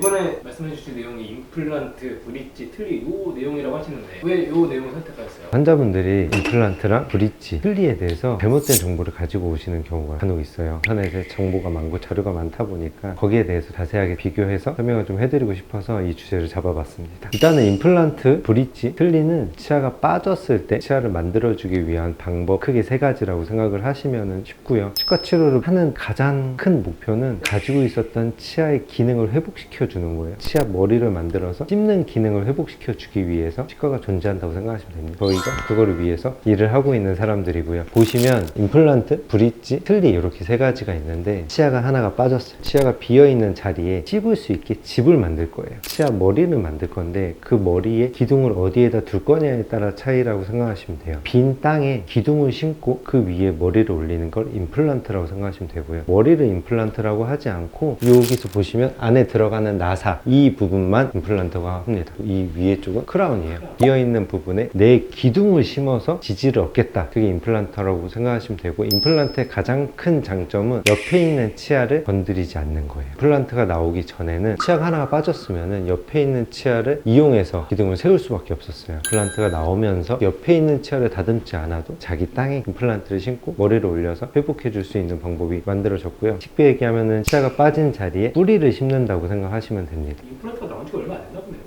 이번에 말씀해 주신 내용이 임플란트, 브릿지, 틀니 이 내용이라고 하시는데 왜 이 내용을 선택하셨어요? 환자분들이 임플란트랑 브릿지, 틀니에 대해서 잘못된 정보를 가지고 오시는 경우가 간혹 있어요. 인터넷에 정보가 많고 자료가 많다 보니까 거기에 대해서 자세하게 비교해서 설명을 좀 해드리고 싶어서 이 주제를 잡아봤습니다. 일단은 임플란트, 브릿지, 틀니는 치아가 빠졌을 때 치아를 만들어주기 위한 방법 크게 세 가지라고 생각을 하시면 쉽고요. 치과 치료를 하는 가장 큰 목표는 가지고 있었던 치아의 기능을 회복시켜 주는 거예요. 치아 머리를 만들어서 씹는 기능을 회복시켜 주기 위해서 치과가 존재한다고 생각하시면 됩니다. 저희가 그거를 위해서 일을 하고 있는 사람들이고요. 보시면 임플란트, 브릿지, 틀니 이렇게 세 가지가 있는데 치아가 하나가 빠졌어요. 치아가 비어있는 자리에 씹을 수 있게 집을 만들 거예요. 치아 머리를 만들 건데 그 머리에 기둥을 어디에다 둘 거냐에 따라 차이라고 생각하시면 돼요. 빈 땅에 기둥을 심고 그 위에 머리를 올리는 걸 임플란트라고 생각하시면 되고요. 머리를 임플란트라고 하지 않고 여기서 보시면 안에 들어가는 나사 이 부분만 임플란트가 합니다. 이 위에 쪽은 크라운이에요. 비어있는 부분에 내 기둥을 심어서 지지를 얻겠다. 그게 임플란트라고 생각하시면 되고 임플란트의 가장 큰 장점은 옆에 있는 치아를 건드리지 않는 거예요. 임플란트가 나오기 전에는 치아가 하나가 빠졌으면 옆에 있는 치아를 이용해서 기둥을 세울 수밖에 없었어요. 임플란트가 나오면서 옆에 있는 치아를 다듬지 않아도 자기 땅에 임플란트를 심고 머리를 올려서 회복해 줄 수 있는 방법이 만들어졌고요. 쉽게 얘기하면 치아가 빠진 자리에 뿌리를 심는다고 생각하시면 됩니다. 임플란트가 나온 지가 얼마 안 됐나 보네요.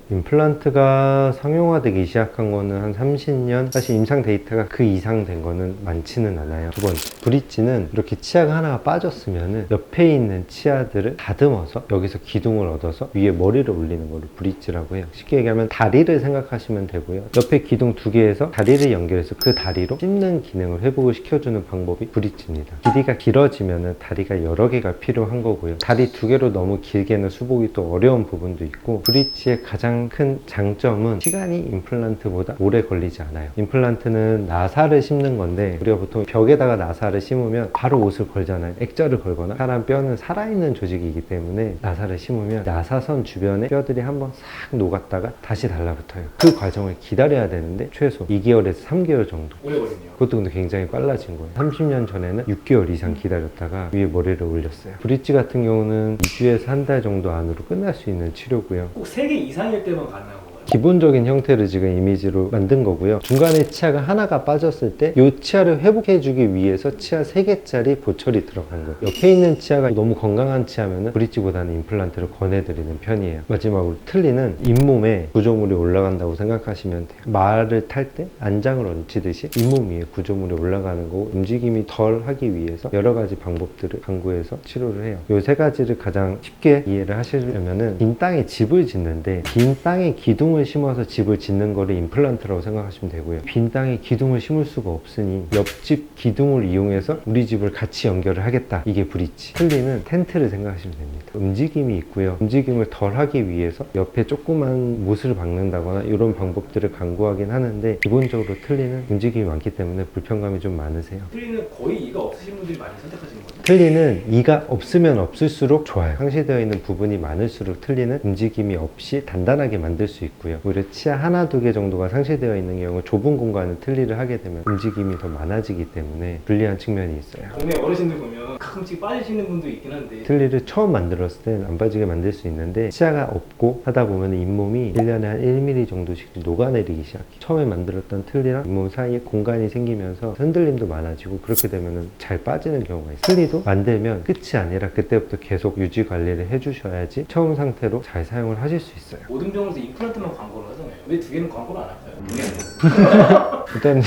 임플란트가 상용화되기 시작한 거는 한 30년? 사실 임상 데이터가 그 이상 된 거는 많지는 않아요. 두 번째, 브릿지는 이렇게 치아가 하나가 빠졌으면 옆에 있는 치아들을 다듬어서 여기서 기둥을 얻어서 위에 머리를 올리는 거를 브릿지라고 해요. 쉽게 얘기하면 다리를 생각하시면 되고요. 옆에 기둥 두 개에서 다리를 연결해서 그 다리로 씹는 기능을 회복을 시켜주는 방법이 브릿지입니다. 길이가 길어지면 다리가 여러 개가 필요한 거고요. 다리 두 개로 너무 길게는 수복이 또 어려운 부분도 있고 브릿지의 가장 큰 장점은 시간이 임플란트보다 오래 걸리지 않아요. 임플란트는 나사를 심는 건데 우리가 보통 벽에다가 나사를 심으면 바로 옷을 걸잖아요. 액자를 걸거나 사람 뼈는 살아있는 조직이기 때문에 나사를 심으면 나사선 주변에 뼈들이 한번 싹 녹았다가 다시 달라붙어요. 그 과정을 기다려야 되는데 최소 2개월에서 3개월 정도. 오래 걸리네요. 그것도 근데 굉장히 빨라진 거예요. 30년 전에는 6개월 이상 기다렸다가 위에 머리를 올렸어요. 브릿지 같은 경우는 2주에서 한 달 정도 안으로 끝날 수 있는 치료고요. 꼭 3개 이상일 때만 가능한 건가요? 기본적인 형태를 지금 이미지로 만든 거고요. 중간에 치아가 하나가 빠졌을 때 이 치아를 회복해주기 위해서 치아 3개짜리 보철이 들어간 거예요. 옆에 있는 치아가 너무 건강한 치아면 브릿지보다는 임플란트를 권해드리는 편이에요. 마지막으로 틀니는 잇몸에 구조물이 올라간다고 생각하시면 돼요. 말을 탈 때 안장을 얹히듯이 잇몸 위에 구조물이 올라가는 거고 움직임이 덜 하기 위해서 여러 가지 방법들을 강구해서 치료를 해요. 이 세 가지를 가장 쉽게 이해를 하시려면 빈 땅에 집을 짓는데 빈 땅에 기둥을 심어서 집을 짓는 거를 임플란트라고 생각하시면 되고요. 빈 땅에 기둥을 심을 수가 없으니 옆집 기둥을 이용해서 우리 집을 같이 연결을 하겠다. 이게 브릿지. 틀니는 텐트를 생각하시면 됩니다. 움직임이 있고요. 움직임을 덜 하기 위해서 옆에 조그만 못을 박는다거나 이런 방법들을 강구하긴 하는데 기본적으로 틀니는 움직임이 많기 때문에 불편감이 좀 많으세요. 틀니는 거의 이가 없으신 분들이 많이 선택하시는 거예요? 틀니는 이가 없으면 없을수록 좋아요. 상쇄되어 있는 부분이 많을수록 틀니는 움직임이 없이 단단하게 만들 수 있고요. 오히려 치아 하나 두 개 정도가 상쇄되어 있는 경우 좁은 공간을 틀니를 하게 되면 움직임이 더 많아지기 때문에 불리한 측면이 있어요. 동네 어르신들 보면 가끔씩 빠지시는 분도 있긴 한데 틀니를 처음 만들었을 때는 안 빠지게 만들 수 있는데 치아가 없고 하다 보면 잇몸이 1년에 한 1mm 정도씩 녹아내리기 시작해요. 처음에 만들었던 틀니랑 잇몸 사이에 공간이 생기면서 흔들림도 많아지고 그렇게 되면 잘 빠지는 경우가 있어요. 틀니도 만들면 끝이 아니라 그때부터 계속 유지 관리를 해주셔야지 처음 상태로 잘 사용을 하실 수 있어요. 모든 병원에서 임플란트만 광고를 하잖아요. 왜 두 개는 광고를 안 할까요? 일단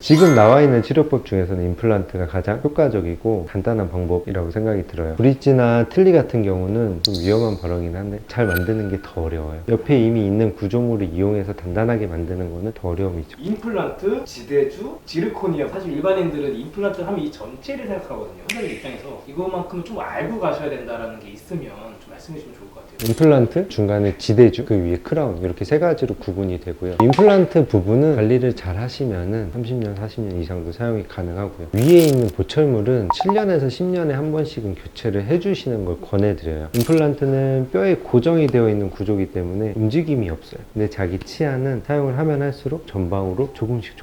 지금 나와 있는 치료법 중에서는 임플란트가 가장 효과적이고 간단한 방법이라고 생각이 들어요. 브릿지나 틀니 같은 경우는 좀 위험한 발언이긴 한데 잘 만드는 게 더 어려워요. 옆에 이미 있는 구조물을 이용해서 단단하게 만드는 거는 더 어려움이죠. 임플란트, 지대주, 지르코니아. 사실 일반인들은 임플란트 하면 이 전체를 생각하거든요. 환자들 입장에서 이것만큼은 좀 알고 가셔야 된다는 게 있으면 좀 말씀해 주시면 좋을 것 같아요. 임플란트, 중간에 지대주, 그 위에 크라운 이렇게 세 가지로 구분이 되고요. 임플란트 부분은 관리를 잘 하시면은 30년 30년, 40년 이상도 사용이 가능하고요. 위에 있는 보철물은 7년에서 10년에 한 번씩은 교체를 해주시는 걸 권해드려요. 임플란트는 뼈에 고정이 되어 있는 구조이기 때문에 움직임이 없어요. 근데 자기 치아는 사용을 하면 할수록 전방으로 조금씩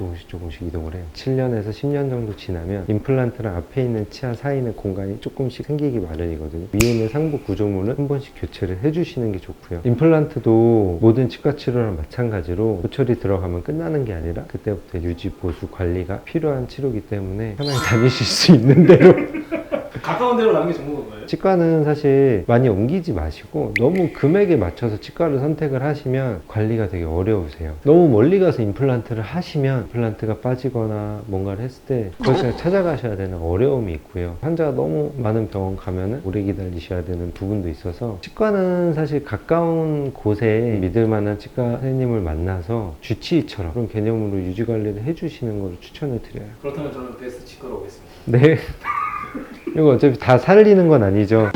이동을 해요. 7년에서 10년 정도 지나면 임플란트랑 앞에 있는 치아 사이는 공간이 조금씩 생기기 마련이거든요. 위에 있는 상부 구조물은 한 번씩 교체를 해주시는 게 좋고요. 임플란트도 모든 치과 치료랑 마찬가지로 보철이 들어가면 끝나는 게 아니라 그때부터 유지, 보수, 관리가 필요한 치료이기 때문에 편하게 다니실 수 있는 대로 가까운 데로 가는 게 좋은 건가요? 치과는 사실 많이 옮기지 마시고 너무 금액에 맞춰서 치과를 선택을 하시면 관리가 되게 어려우세요. 너무 멀리 가서 임플란트를 하시면 임플란트가 빠지거나 뭔가를 했을 때 그것을 찾아가셔야 되는 어려움이 있고요. 환자가 너무 많은 병원 가면은 오래 기다리셔야 되는 부분도 있어서 치과는 사실 가까운 곳에 믿을 만한 치과 선생님을 만나서 주치의처럼 그런 개념으로 유지 관리를 해주시는 걸 추천을 드려요. 그렇다면 저는 베스트 치과로 오겠습니다. 네. 이거 어차피 다 살리는 건 아니죠.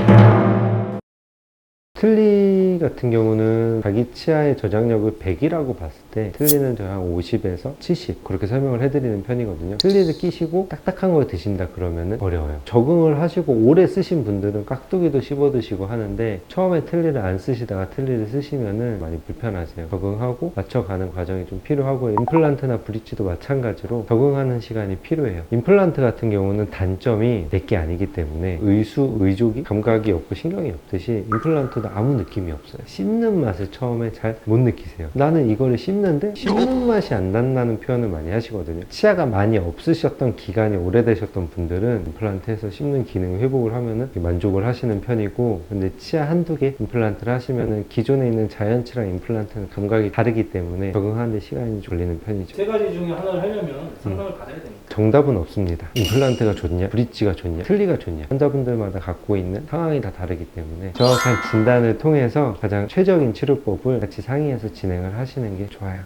틀니 같은 경우는 자기 치아의 저장력을 100이라고 봤을 때 틀니는 저 한 50에서 70 그렇게 설명을 해드리는 편이거든요. 틀니를 끼시고 딱딱한 걸 드신다 그러면 어려워요. 적응을 하시고 오래 쓰신 분들은 깍두기도 씹어 드시고 하는데 처음에 틀니를 안 쓰시다가 틀니를 쓰시면 많이 불편하세요. 적응하고 맞춰가는 과정이 좀 필요하고요. 임플란트나 브릿지도 마찬가지로 적응하는 시간이 필요해요. 임플란트 같은 경우는 단점이 내게 아니기 때문에 의수, 의족이 감각이 없고 신경이 없듯이 임플란트도 아무 느낌이 없어요. 씹는 맛을 처음에 잘 못 느끼세요. 나는 이거를 씹는데 씹는 맛이 안 난다는 표현을 많이 하시거든요. 치아가 많이 없으셨던 기간이 오래되셨던 분들은 임플란트에서 씹는 기능 회복을 하면은 만족을 하시는 편이고, 근데 치아 한두 개 임플란트를 하시면은 기존에 있는 자연치랑 임플란트는 감각이 다르기 때문에 적응하는 데 시간이 걸리는 편이죠. 세 가지 중에 하나를 하려면 상담을 받아야 됩니다. 정답은 없습니다. 임플란트가 좋냐, 브릿지가 좋냐, 틀니가 좋냐, 환자분들마다 갖고 있는 상황이 다 다르기 때문에 정확한 진단을 통해서 가장 최적인 치료법을 같이 상의해서 진행을 하시는 게 좋아요.